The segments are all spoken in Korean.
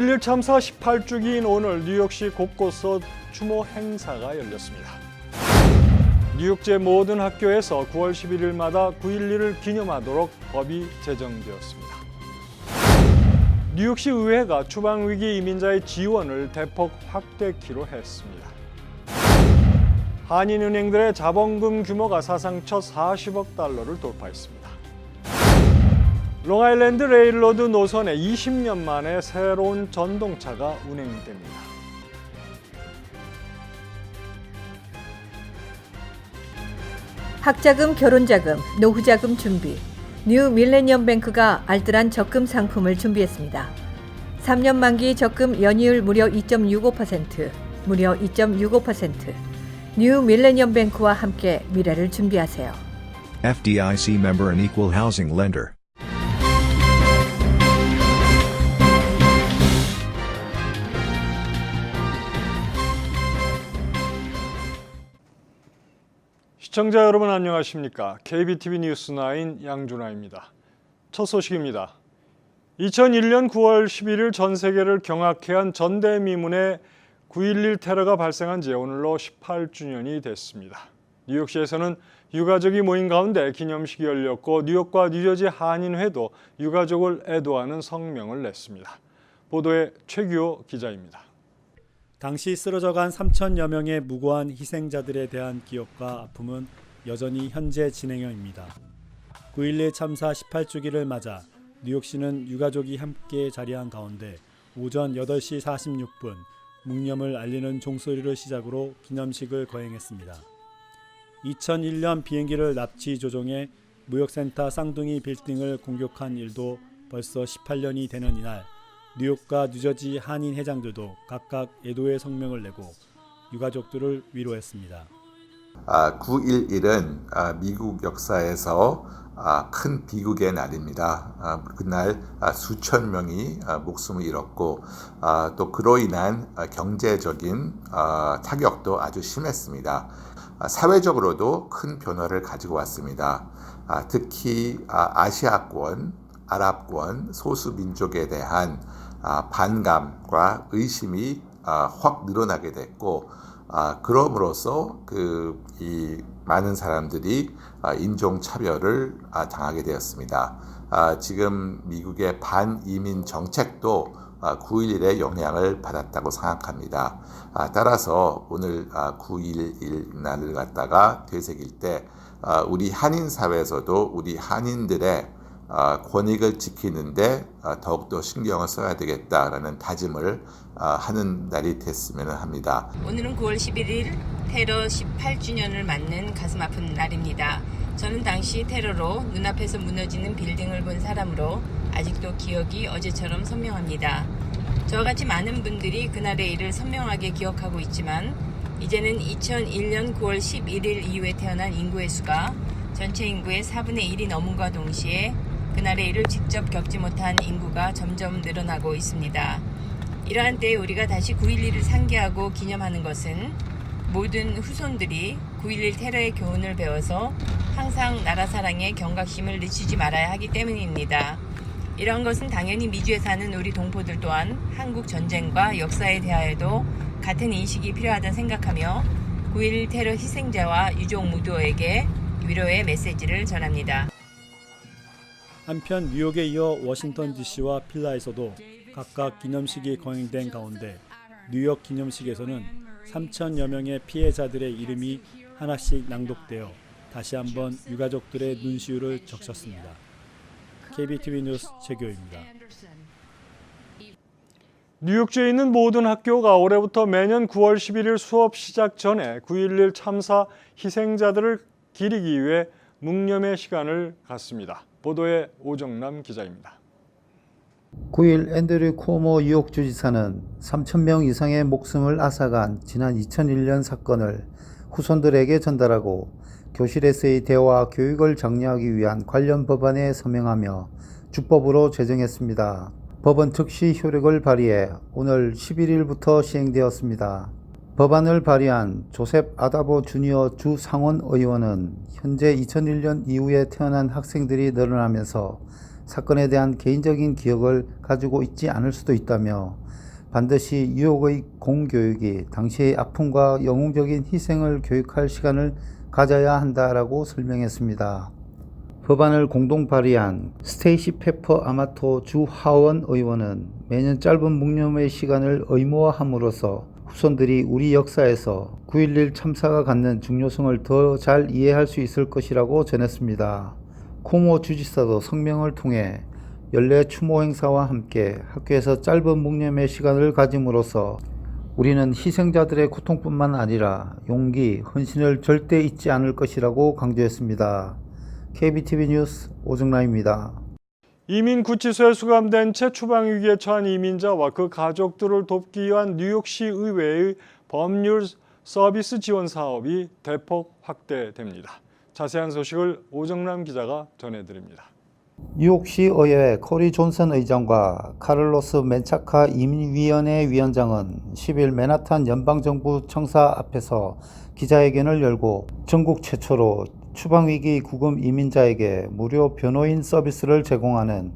9.11 참사 18주기인 오늘 뉴욕시 곳곳서 추모 행사가 열렸습니다. 뉴욕제 모든 학교에서 9월 11일마다 9.11을 기념하도록 법이 제정되었습니다. 뉴욕시 의회가 추방위기 이민자의 지원을 대폭 확대키로 했습니다. 한인은행들의 자본금 규모가 사상 첫 40억 달러를 돌파했습니다. 롱아일랜드 레일로드 노선에 20년 만에 새로운 전동차가 운행됩니다. 학자금, 결혼자금, 노후자금 준비. 뉴 밀레니엄 뱅크가 알뜰한 적금 상품을 준비했습니다. 3년 만기 적금 연이율 무려 2.65%, 무려 2.65%. 뉴 밀레니엄 뱅크와 함께 미래를 준비하세요. FDIC member and equal housing lender. 시청자 여러분 안녕하십니까? KBTV 뉴스9 양준하입니다. 첫 소식입니다. 2001년 9월 11일 전 세계를 경악해 한 전대미문의 9.11 테러가 발생한 지 오늘로 18주년이 됐습니다. 뉴욕시에서는 유가족이 모인 가운데 기념식이 열렸고 뉴욕과 뉴저지 한인회도 유가족을 애도하는 성명을 냈습니다. 보도에 최규호 기자입니다. 당시 쓰러져간 3천여 명의 무고한 희생자들에 대한 기억과 아픔은 여전히 현재 진행형입니다. 9.11 참사 18주기를 맞아 뉴욕시는 유가족이 함께 자리한 가운데 오전 8시 46분 묵념을 알리는 종소리를 시작으로 기념식을 거행했습니다. 2001년 비행기를 납치 조종해 무역센터 쌍둥이 빌딩을 공격한 일도 벌써 18년이 되는 이날 뉴욕과 뉴저지 한인 회장들도 각각 애도의 성명을 내고 유가족들을 위로했습니다. 9.11은 미국 역사에서 큰 비극의 날입니다. 그날 수천 명이 목숨을 잃었고 또 그로 인한 경제적인 타격도 아주 심했습니다. 사회적으로도 큰 변화를 가지고 왔습니다. 특히 아시아권, 아랍권, 소수민족에 대한 반감과 의심이 확 늘어나게 됐고 그럼으로써 이 많은 사람들이 인종차별을 당하게 되었습니다. 지금 미국의 반이민 정책도 9.11의 영향을 받았다고 생각합니다. 따라서 오늘 9.11 날을 갖다가 되새길 때 우리 한인 사회에서도 우리 한인들의 권익을 지키는데 더욱더 신경을 써야 되겠다라는 다짐을 하는 날이 됐으면 합니다. 오늘은 9월 11일 테러 18주년을 맞는 가슴 아픈 날입니다. 저는 당시 테러로 눈앞에서 무너지는 빌딩을 본 사람으로 아직도 기억이 어제처럼 선명합니다. 저와 같이 많은 분들이 그날의 일을 선명하게 기억하고 있지만 이제는 2001년 9월 11일 이후에 태어난 인구의 수가 전체 인구의 4분의 1이 넘음과 동시에 그날의 일을 직접 겪지 못한 인구가 점점 늘어나고 있습니다. 이러한 때에 우리가 다시 9.11을 상기하고 기념하는 것은 모든 후손들이 9.11 테러의 교훈을 배워서 항상 나라 사랑에 경각심을 늦추지 말아야 하기 때문입니다. 이러한 것은 당연히 미주에 사는 우리 동포들 또한 한국 전쟁과 역사에 대하여도 같은 인식이 필요하다고 생각하며 9.11 테러 희생자와 유족 모두에게 위로의 메시지를 전합니다. 한편 뉴욕에 이어 워싱턴 DC와 필라에서도 각각 기념식이 거행된 가운데 뉴욕 기념식에서는 3천여 명의 피해자들의 이름이 하나씩 낭독되어 다시 한번 유가족들의 눈시울을 적셨습니다. KBTV 뉴스 최규호입니다. 뉴욕주에 있는 모든 학교가 올해부터 매년 9월 11일 수업 시작 전에 9.11 참사 희생자들을 기리기 위해 묵념의 시간을 갖습니다. 보도에 오정남 기자입니다. 9일 앤드류 쿠오모 뉴욕주지사는 3,000명 이상의 목숨을 앗아간 지난 2001년 사건을 후손들에게 전달하고 교실에서의 대화 교육을 장려하기 위한 관련 법안에 서명하며 주법으로 제정했습니다. 법은 즉시 효력을 발휘해 오늘 11일부터 시행되었습니다. 법안을 발의한 조셉 아다보 주니어 주 상원 의원은 현재 2001년 이후에 태어난 학생들이 늘어나면서 사건에 대한 개인적인 기억을 가지고 있지 않을 수도 있다며 반드시 뉴욕의 공교육이 당시의 아픔과 영웅적인 희생을 교육할 시간을 가져야 한다라고 설명했습니다. 법안을 공동 발의한 스테이시 페퍼 아마토 주 하원 의원은 매년 짧은 묵념의 시간을 의무화함으로써 후손들이 우리 역사에서 9.11 참사가 갖는 중요성을 더 잘 이해할 수 있을 것이라고 전했습니다. 코모 주지사도 성명을 통해 연례 추모 행사와 함께 학교에서 짧은 묵념의 시간을 가짐으로써 우리는 희생자들의 고통뿐만 아니라 용기, 헌신을 절대 잊지 않을 것이라고 강조했습니다. KBTV 뉴스 오정라입니다. 이민 구치소에 수감된 채 추방 위기에 처한 이민자와 그 가족들을 돕기 위한 뉴욕시 의회의 법률 서비스 지원 사업이 대폭 확대됩니다. 자세한 소식을 오정남 기자가 전해드립니다. 뉴욕시 의회 코리 존슨 의장과 카를로스 멘차카 이민위원회 위원장은 10일 맨하탄 연방정부 청사 앞에서 기자회견을 열고 전국 최초로 추방위기 구금 이민자에게 무료 변호인 서비스를 제공하는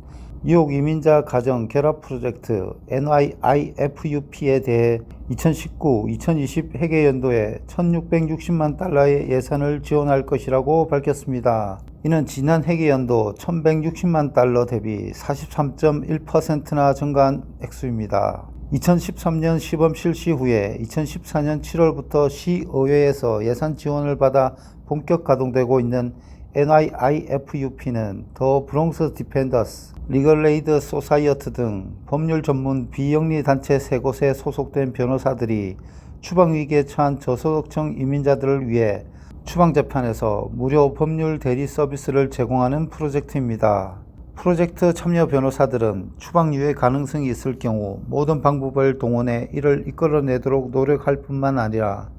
뉴욕 이민자 가정 결합 프로젝트 NYIFUP에 대해 2019-2020 회계연도에 1,660만 달러의 예산을 지원할 것이라고 밝혔습니다. 이는 지난 회계연도 1,160만 달러 대비 43.1%나 증가한 액수입니다. 2013년 시범 실시 후에 2014년 7월부터 시의회에서 예산 지원을 받아 본격 가동되고 있는 NYIFUP는 더 브롱스 디펜더스, 리걸레이드 소사이어티 등 법률 전문 비영리 단체 3곳에 소속된 변호사들이 추방위기에 처한 저소득층 이민자들을 위해 추방재판에서 무료 법률 대리 서비스를 제공하는 프로젝트입니다. 프로젝트 참여 변호사들은 추방 유예 가능성이 있을 경우 모든 방법을 동원해 이를 이끌어내도록 노력할 뿐만 아니라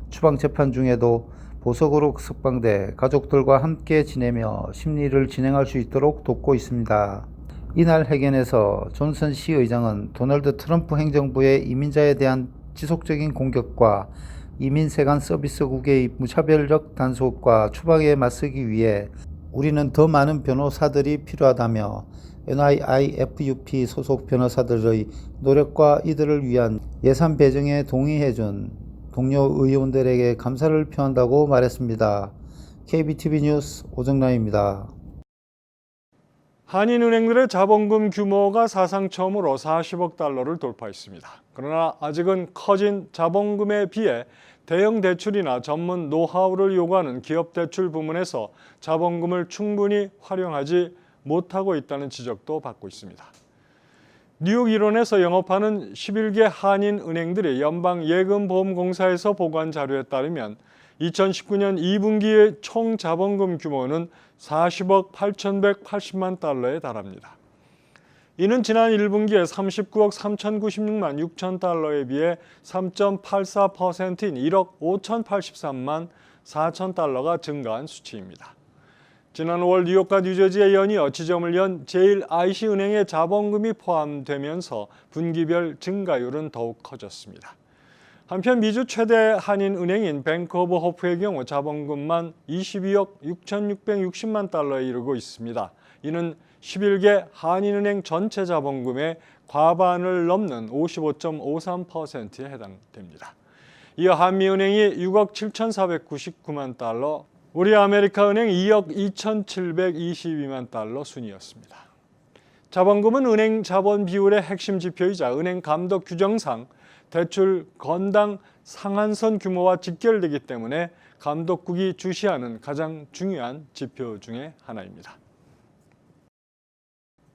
추방재판 중에도 보석으로 석방돼 가족들과 함께 지내며 심리를 진행할 수 있도록 돕고 있습니다. 이날 회견에서 존슨 시의장은 도널드 트럼프 행정부의 이민자에 대한 지속적인 공격과 이민 세관 서비스국의 무차별적 단속과 추방에 맞서기 위해 우리는 더 많은 변호사들이 필요하다며 NYIFUP 소속 변호사들의 노력과 이들을 위한 예산 배정에 동의해준 동료 의원들에게 감사를 표한다고 말했습니다. KBTV 뉴스 오정남입니다. 한인은행들의 자본금 규모가 사상 처음으로 40억 달러를 돌파했습니다. 그러나 아직은 커진 자본금에 비해 대형 대출이나 전문 노하우를 요구하는 기업 대출 부문에서 자본금을 충분히 활용하지 못하고 있다는 지적도 받고 있습니다. 뉴욕 일원에서 영업하는 11개 한인은행들이 연방예금보험공사에서 보고한 자료에 따르면 2019년 2분기의 총 자본금 규모는 40억 8,180만 달러에 달합니다. 이는 지난 1분기에 39억 3,096만 6천 달러에 비해 3.84%인 1억 5,083만 4천 달러가 증가한 수치입니다. 지난 5월 뉴욕과 뉴저지에 연이어 지점을 연 제1IC은행의 자본금이 포함되면서 분기별 증가율은 더욱 커졌습니다. 한편 미주 최대 한인은행인 뱅크 오브 호프의 경우 자본금만 22억 6,660만 달러에 이르고 있습니다. 이는 11개 한인은행 전체 자본금의 과반을 넘는 55.53%에 해당됩니다. 이어 한미은행이 6억 7,499만 달러, 우리 아메리카은행 2억 2,722만 달러 순이었습니다. 자본금은 은행 자본 비율의 핵심 지표이자 은행 감독 규정상 대출 건당 상한선 규모와 직결되기 때문에 감독국이 주시하는 가장 중요한 지표 중에 하나입니다.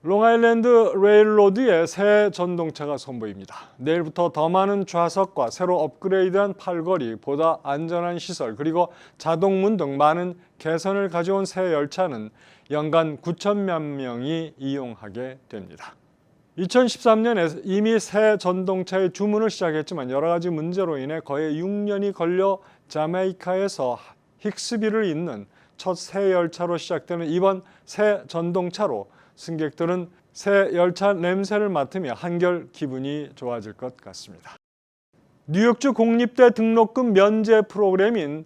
롱아일랜드 레일로드의 새 전동차가 선보입니다. 내일부터 더 많은 좌석과 새로 업그레이드한 팔걸이, 보다 안전한 시설, 그리고 자동문 등 많은 개선을 가져온 새 열차는 연간 9천만 명이 이용하게 됩니다. 2013년에 이미 새 전동차의 주문을 시작했지만 여러 가지 문제로 인해 거의 6년이 걸려 자메이카에서 힉스비를 잇는 첫 새 열차로 시작되는 이번 새 전동차로 승객들은 새 열차 냄새를 맡으며 한결 기분이 좋아질 것 같습니다. 뉴욕주 공립대 등록금 면제 프로그램인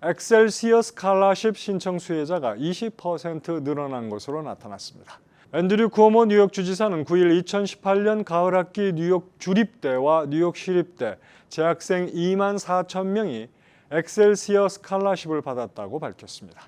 엑셀시어 스칼라십 신청 수혜자가 20% 늘어난 것으로 나타났습니다. 앤드류 쿠오모 뉴욕 주지사는 9일 2018년 가을 학기 뉴욕 주립대와 뉴욕 시립대 재학생 2만 4천 명이 엑셀시어 스칼라십을 받았다고 밝혔습니다.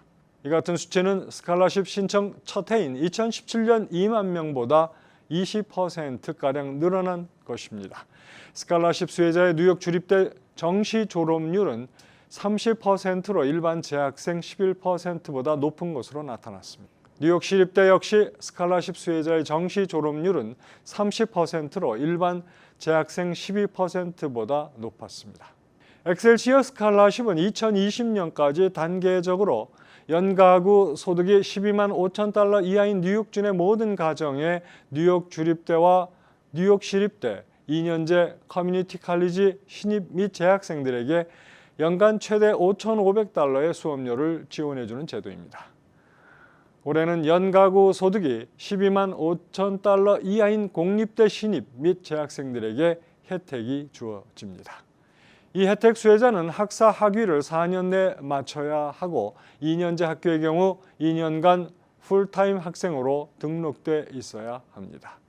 이 같은 수치는 스칼라십 신청 첫 해인 2017년 2만 명보다 20%가량 늘어난 것입니다. 스칼라십 수혜자의 뉴욕 주립대 정시 졸업률은 30%로 일반 재학생 11%보다 높은 것으로 나타났습니다. 뉴욕 시립대 역시 스칼라십 수혜자의 정시 졸업률은 30%로 일반 재학생 12%보다 높았습니다. 엑셀시어 스칼라십은 2020년까지 단계적으로 연가구 소득이 12만 5천 달러 이하인 뉴욕준의 모든 가정에 뉴욕 주립대와 뉴욕 시립대 2년제 커뮤니티 칼리지 신입 및 재학생들에게 연간 최대 5,500달러의 수업료를 지원해주는 제도입니다. 올해는 연가구 소득이 12만 5천 달러 이하인 공립대 신입 및 재학생들에게 혜택이 주어집니다. 이 혜택 수혜자는 학사 학위를 4년 내에 마쳐야 하고 2년제 학교의 경우 2년간 풀타임 학생으로 등록돼 있어야 합니다.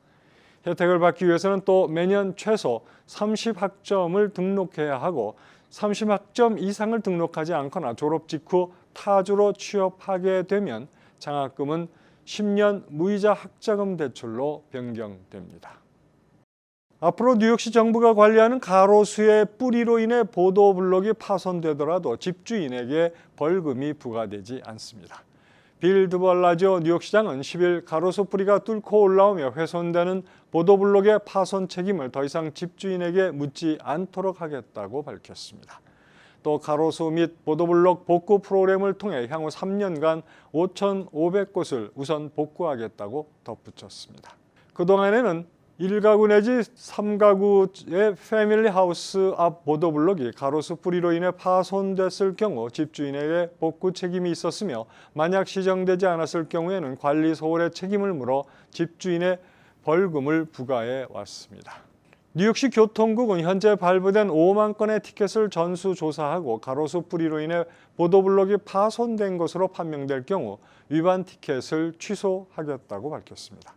혜택을 받기 위해서는 또 매년 최소 30학점을 등록해야 하고 30학점 이상을 등록하지 않거나 졸업 직후 타주로 취업하게 되면 장학금은 10년 무이자 학자금 대출로 변경됩니다. 앞으로 뉴욕시 정부가 관리하는 가로수의 뿌리로 인해 보도블록이 파손되더라도 집주인에게 벌금이 부과되지 않습니다. 빌 드블라지오 뉴욕시장은 10일 가로수 뿌리가 뚫고 올라오며 훼손되는 보도블록의 파손 책임을 더 이상 집주인에게 묻지 않도록 하겠다고 밝혔습니다. 또 가로수 및 보도블록 복구 프로그램을 통해 향후 3년간 5,500곳을 우선 복구하겠다고 덧붙였습니다. 그동안에는 1가구 내지 3가구의 패밀리 하우스 앞 보도블록이 가로수 뿌리로 인해 파손됐을 경우 집주인에게 복구 책임이 있었으며 만약 시정되지 않았을 경우에는 관리 소홀의 책임을 물어 집주인의 벌금을 부과해 왔습니다. 뉴욕시 교통국은 현재 발부된 5만 건의 티켓을 전수조사하고 가로수 뿌리로 인해 보도블록이 파손된 것으로 판명될 경우 위반 티켓을 취소하겠다고 밝혔습니다.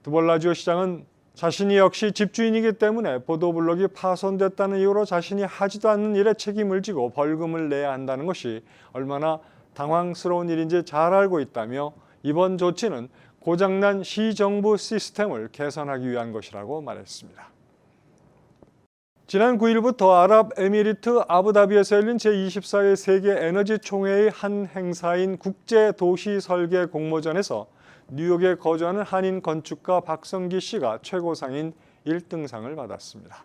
드블라지오 시장은 자신이 역시 집주인이기 때문에 보도블록이 파손됐다는 이유로 자신이 하지도 않는 일에 책임을 지고 벌금을 내야 한다는 것이 얼마나 당황스러운 일인지 잘 알고 있다며 이번 조치는 고장난 시정부 시스템을 개선하기 위한 것이라고 말했습니다. 지난 9일부터 아랍에미리트 아부다비에서 열린 제24회 세계 에너지 총회의 한 행사인 국제도시설계 공모전에서 뉴욕에 거주하는 한인 건축가 박성기 씨가 최고상인 1등상을 받았습니다.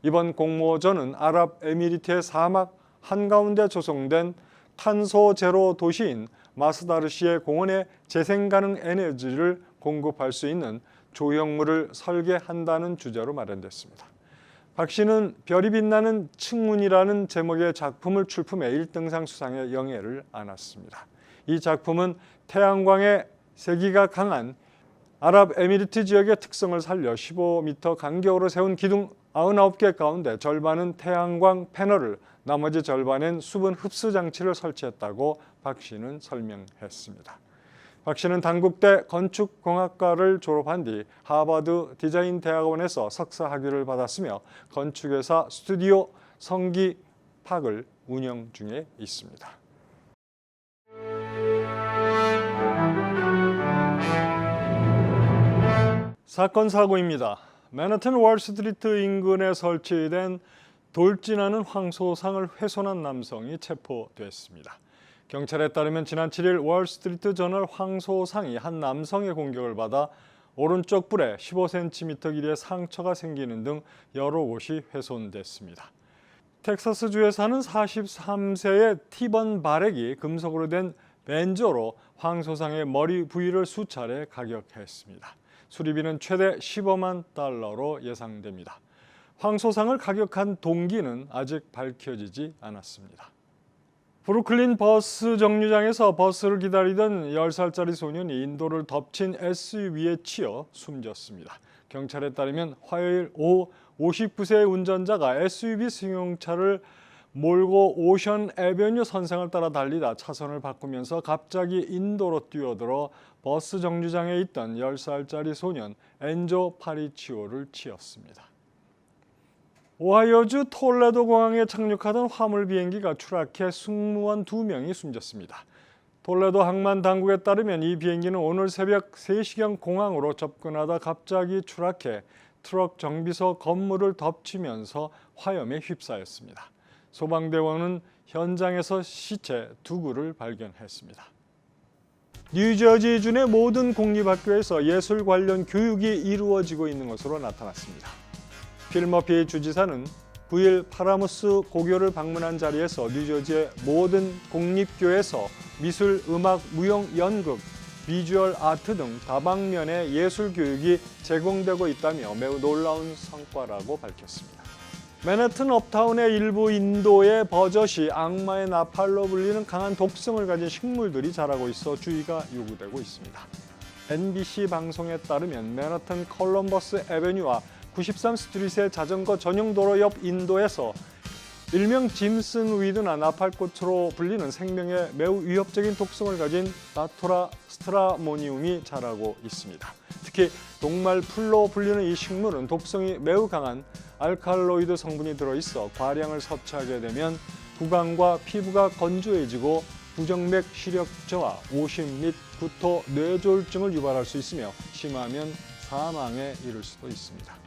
이번 공모전은 아랍에미리트의 사막 한가운데 조성된 탄소 제로 도시인 마스다르시의 공원에 재생 가능 에너지를 공급할 수 있는 조형물을 설계한다는 주제로 마련됐습니다. 박 씨는 별이 빛나는 층문이라는 제목의 작품을 출품해 1등상 수상의 영예를 안았습니다. 이 작품은 태양광의 세기가 강한 아랍에미리트 지역의 특성을 살려 15m 간격으로 세운 기둥 99개 가운데 절반은 태양광 패널을 나머지 절반엔 수분 흡수 장치를 설치했다고 박 씨는 설명했습니다. 박 씨는 단국대 건축공학과를 졸업한 뒤 하버드 디자인 대학원에서 석사 학위를 받았으며 건축회사 스튜디오 성기팍을 운영 중에 있습니다. 사건 사고입니다. 맨하튼 월스트리트 인근에 설치된 돌진하는 황소상을 훼손한 남성이 체포됐습니다. 경찰에 따르면 지난 7일 월스트리트 저널 황소상이 한 남성의 공격을 받아 오른쪽 뿔에 15cm 길이의 상처가 생기는 등 여러 곳이 훼손됐습니다. 텍사스주에 사는 43세의 티번 바렉이 금속으로 된 벤조로 황소상의 머리 부위를 수차례 가격했습니다. 수리비는 최대 15만 달러로 예상됩니다. 황소상을 가격한 동기는 아직 밝혀지지 않았습니다. 브루클린 버스 정류장에서 버스를 기다리던 10살짜리 소년이 인도를 덮친 SUV에 치여 숨졌습니다. 경찰에 따르면 화요일 오후 59세의 운전자가 SUV 승용차를 몰고 오션 애베뉴 선생을 따라 달리다 차선을 바꾸면서 갑자기 인도로 뛰어들어 버스 정류장에 있던 10살짜리 소년 엔조 파리치오를 치었습니다. 오하이오주 톨레도 공항에 착륙하던 화물 비행기가 추락해 승무원 2명이 숨졌습니다. 톨레도 항만 당국에 따르면 이 비행기는 오늘 새벽 3시경 공항으로 접근하다 갑자기 추락해 트럭 정비소 건물을 덮치면서 화염에 휩싸였습니다. 소방대원은 현장에서 시체 2구를 발견했습니다. 뉴저지주의 모든 공립학교에서 예술 관련 교육이 이루어지고 있는 것으로 나타났습니다. 필 머피 주지사는 9일 파라무스 고교를 방문한 자리에서 뉴저지의 모든 공립교에서 미술, 음악, 무용, 연극, 비주얼 아트 등 다방면의 예술 교육이 제공되고 있다며 매우 놀라운 성과라고 밝혔습니다. 맨해튼 업타운의 일부 인도의 버젓이 악마의 나팔로 불리는 강한 독성을 가진 식물들이 자라고 있어 주의가 요구되고 있습니다. NBC 방송에 따르면 맨해튼 컬럼버스 애베뉴와 93스트리트의 자전거 전용 도로 옆 인도에서 일명 짐슨 위드나 나팔꽃으로 불리는 생명에 매우 위협적인 독성을 가진 다토라 스트라모니움이 자라고 있습니다. 특히 녹말 풀로 불리는 이 식물은 독성이 매우 강한 알칼로이드 성분이 들어있어 과량을 섭취하게 되면 구강과 피부가 건조해지고 부정맥 시력 저하, 오심 및 구토, 뇌졸중을 유발할 수 있으며 심하면 사망에 이를 수도 있습니다.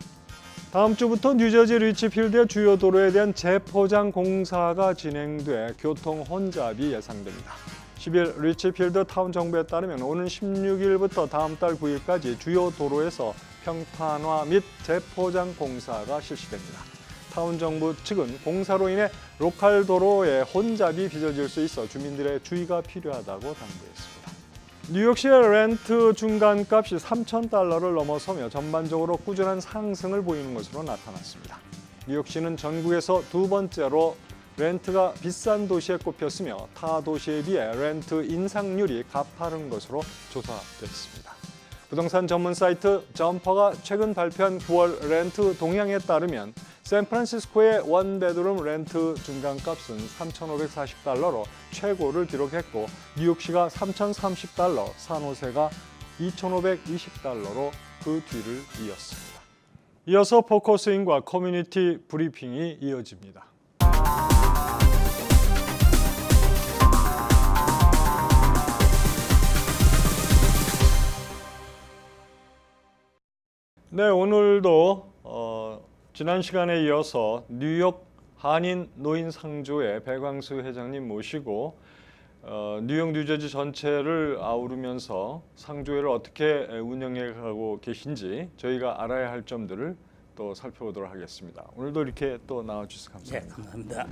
다음 주부터 뉴저지 리치필드의 주요 도로에 대한 재포장 공사가 진행돼 교통 혼잡이 예상됩니다. 10일 리치필드 타운 정부에 따르면 오는 16일부터 다음 달 9일까지 주요 도로에서 평탄화 및 재포장 공사가 실시됩니다. 타운 정부 측은 공사로 인해 로컬 도로에 혼잡이 빚어질 수 있어 주민들의 주의가 필요하다고 당부했습니다. 뉴욕시의 렌트 중간값이 $3,000를 넘어서며 전반적으로 꾸준한 상승을 보이는 것으로 나타났습니다. 뉴욕시는 전국에서 2번째로 렌트가 비싼 도시에 꼽혔으며 타 도시에 비해 렌트 인상률이 가파른 것으로 조사됐습니다. 부동산 전문 사이트 점퍼가 최근 발표한 9월 렌트 동향에 따르면 샌프란시스코의 원베드룸 렌트 중간값은 $3,540로 최고를 기록했고 뉴욕시가 $3,030, 산호세가 $2,520로 그 뒤를 이었습니다. 이어서 포커스인과 커뮤니티 브리핑이 이어집니다. 네, 오늘도 지난 시간에 이어서 뉴욕 한인 노인 상조의 배광수 회장님 모시고 뉴욕 뉴저지 전체를 아우르면서 상조회를 어떻게 운영해 가고 계신지 저희가 알아야 할 점들을 또 살펴보도록 하겠습니다. 오늘도 이렇게 또 나와주셔서 감사합니다. 네, 감사합니다.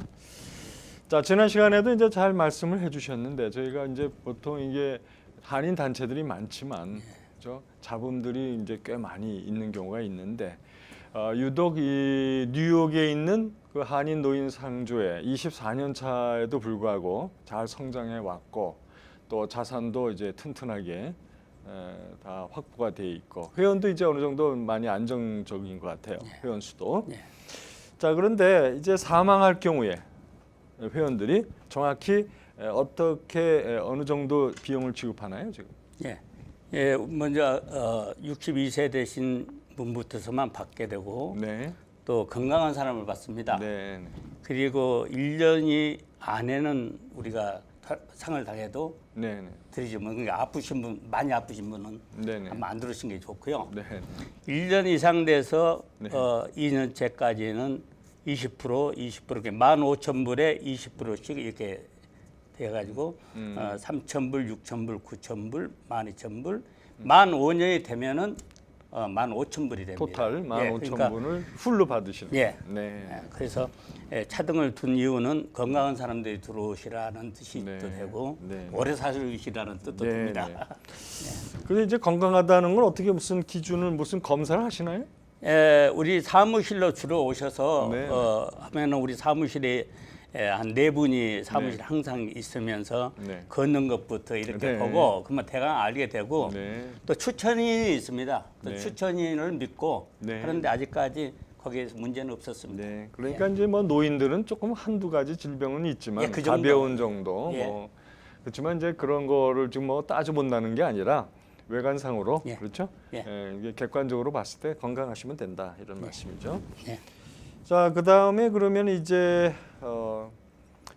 자, 지난 시간에도 이제 잘 말씀을 해주셨는데 저희가 이제 보통 이게 한인 단체들이 많지만 자본들이 이제 꽤 많이 있는 경우가 있는데 유독 이 뉴욕에 있는 그 한인 노인 상조회 24년 차에도 불구하고 잘 성장해 왔고 또 자산도 이제 튼튼하게 다 확보가 돼 있고 회원도 이제 어느 정도 많이 안정적인 것 같아요. 회원 수도. 자, 그런데 이제 사망할 경우에 회원들이 정확히 어떻게 어느 정도 비용을 지급하나요, 지금? 예, 먼저 62세 되신 분부터서만 받게 되고 네. 또 건강한 사람을 받습니다. 네. 그리고 1년이 안에는 우리가 상을 당해도 네. 드리지만 그러니까 아프신 분, 많이 아프신 분은 네. 한번 안 들으시는 게 좋고요. 네. 1년 이상 돼서 네. 2년째까지는 20% 이렇게 15,000불에 20%씩 이렇게 돼가지고 3,000불, 6,000불, 9,000불, 12,000불, 만 5년이 되면은 15,000불이 됩니다. 토탈 15,000분을 그러니까, 풀로 받으시는. 예. 네. 그래서 차등을 둔 이유는 건강한 사람들이 들어오시라는 뜻이 네. 또 되고 네. 오래 사시라는 뜻도 네, 됩니다. 네. 근데 이제 건강하다는 건 어떻게 무슨 기준을 무슨 검사를 하시나요? 우리 사무실로 주로 오셔서 네. 하면은 우리 사무실에 한 4분이 사무실 네. 항상 있으면서 네. 걷는 것부터 이렇게 네. 보고 그러면 대강 알게 되고 네. 또 추천인이 있습니다. 또 네. 추천인을 믿고 네. 하는데 아직까지 거기에서 문제는 없었습니다. 네, 그러니까 이제 뭐 노인들은 조금 한두 가지 질병은 있지만 예, 그 정도. 가벼운 정도. 예. 뭐 그렇지만 이제 그런 거를 지금 뭐 따져 본다는 게 아니라 외관상으로 예. 그렇죠? 예. 이게 객관적으로 봤을 때 건강하시면 된다 이런 말씀이죠. 예. 자, 그 다음에 그러면 이제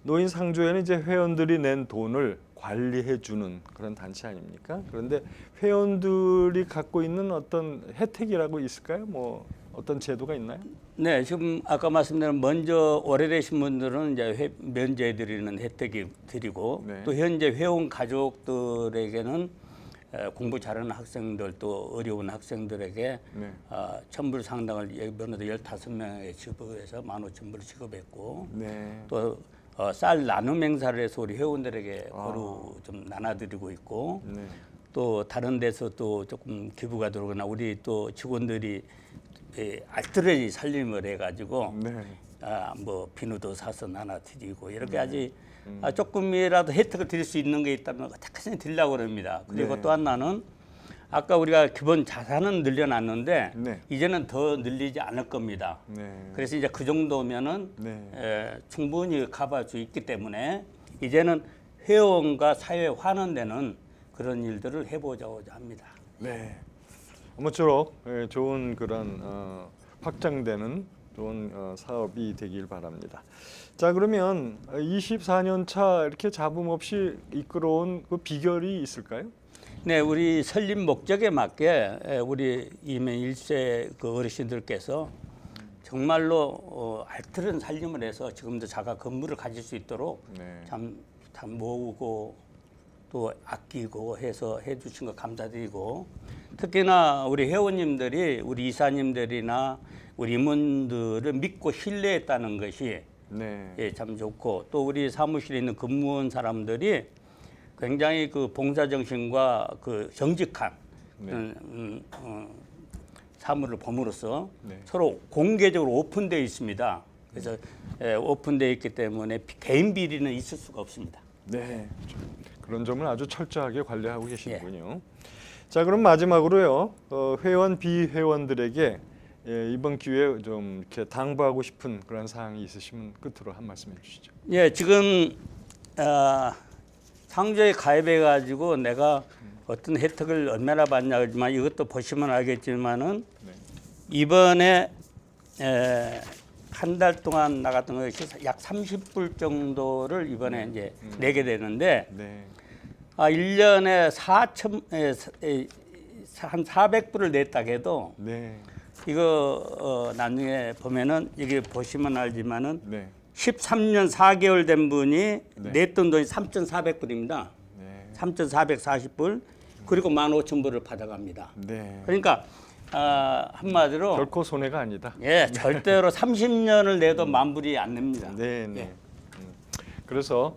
노인 상조에는 이제 회원들이 낸 돈을 관리해 주는 그런 단체 아닙니까? 그런데 회원들이 갖고 있는 어떤 혜택이라고 있을까요? 뭐 어떤 제도가 있나요? 네, 지금 아까 말씀드린 먼저 오래되신 분들은 이제 면제 드리는 혜택이 드리고 네. 또 현재 회원 가족들에게는 공부 잘하는 학생들 또 어려운 학생들에게 네. 천불 상당을 이번에도 15명에 지급해서 15,000불을 지급했고 네. 또 쌀 나눔 행사를 해서 우리 회원들에게 하루 좀 나눠드리고 있고 네. 또 다른 데서 또 조금 기부가 들어오거나 우리 또 직원들이 알뜰하게 살림을 해가지고 네. 뭐 비누도 사서 나눠드리고 이렇게 아직 조금이라도 혜택을 드릴 수 있는 게 있다면 택하시 드리려고 그럽니다. 그리고 네. 또 하나는 아까 우리가 기본 자산은 늘려놨는데 네. 이제는 더 늘리지 않을 겁니다. 네. 그래서 이제 그 정도면은 네. 충분히 커버할 수 있기 때문에 이제는 회원과 사회에 환원되는 그런 일들을 해보자고 합니다. 네. 아무쪼록 좋은 그런 확장되는 좋은 사업이 되길 바랍니다. 자, 그러면 24년 차 이렇게 잡음 없이 이끌어온 그 비결이 있을까요? 네, 우리 설립 목적에 맞게 우리 이면 1세 그 어르신들께서 정말로 알뜰한 살림을 해서 지금도 자가 건물을 가질 수 있도록 네. 참 모으고 또 아끼고 해서 해주신 것 감사드리고 특히나 우리 회원님들이 우리 이사님들이나 우리 임원들을 믿고 신뢰했다는 것이 네. 참 좋고 또 우리 사무실에 있는 근무원 사람들이 굉장히 그 봉사 정신과 그 정직한 네. 사무를 범으로써 네. 서로 공개적으로 오픈되어 있습니다. 그래서 오픈되어 있기 때문에 개인 비리는 있을 수가 없습니다. 네. 그런 점을 아주 철저하게 관리하고 예. 계시는군요. 자, 그럼 마지막으로요. 회원 비회원들에게 이번 기회에 좀 이렇게 당부하고 싶은 그런 사항이 있으시면 끝으로 한 말씀 해주시죠. 예, 지금 상조에 가입해 가지고 내가 어떤 혜택을 얼마나 받냐 하지만 이것도 보시면 알겠지만은 네. 이번에 한 달 동안 나갔던 것이 약 30불 정도를 이번에 이제 내게 되는데 네. 1년에 한 400불을 냈다고 해도 네. 이거 나중에 보면은 여기 보시면 알지만은 네. 13년 4개월 된 분이 네. 냈던 돈이 3,400불입니다. 네. 3,440불 그리고 15,000불을 받아갑니다. 네. 그러니까 한마디로 결코 손해가 아니다. 예, 절대로 30년을 내도 만불이 안 냅니다. 네, 네. 예. 그래서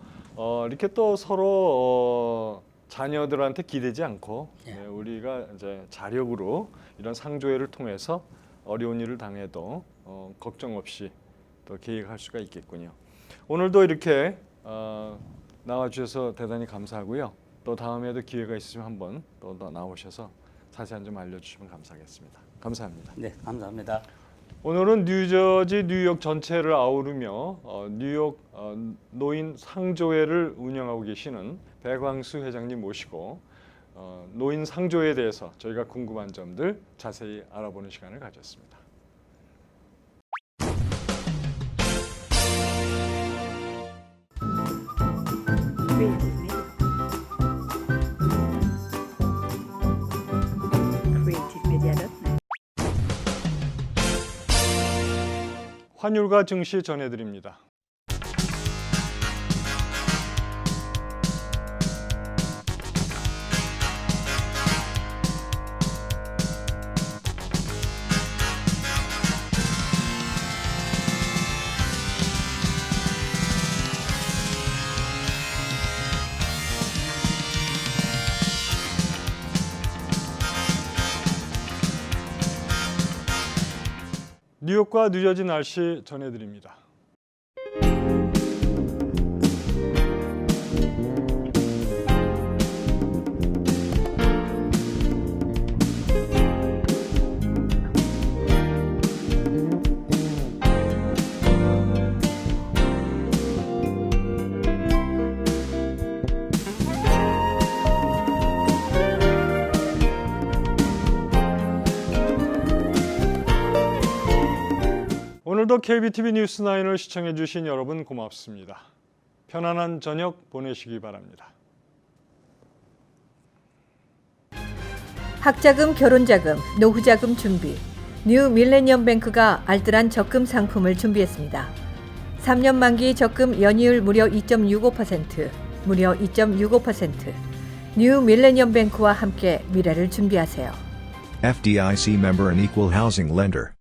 이렇게 또 서로 자녀들한테 기대지 않고 예. 네, 우리가 이제 자력으로 이런 상조회를 통해서 어려운 일을 당해도 걱정 없이 또 계획할 수가 있겠군요. 오늘도 이렇게 나와주셔서 대단히 감사하고요. 또 다음에도 기회가 있으시면 한번 또 나오셔서 자세한 점 알려주시면 감사하겠습니다. 감사합니다. 네, 감사합니다. 오늘은 뉴저지, 뉴욕 전체를 아우르며 뉴욕 노인 상조회를 운영하고 계시는 백광수 회장님 모시고 노인 상조회에 대해서 저희가 궁금한 점들 자세히 알아보는 시간을 가졌습니다. 환율과 증시 전해드립니다. 뉴욕과 뉴저지 날씨 전해드립니다. 오늘도 KBTV 뉴스9을 시청해 주신 여러분 고맙습니다. 편안한 저녁 보내시기 바랍니다. 학자금, 결혼자금, 노후자금 준비. 뉴 밀레니엄 뱅크가 알뜰한 적금 상품을 준비했습니다. 3년 만기 적금 연이율 무려 2.65%, 무려 2.65%. 뉴 밀레니엄 뱅크와 함께 미래를 준비하세요. FDIC member and equal housing lender.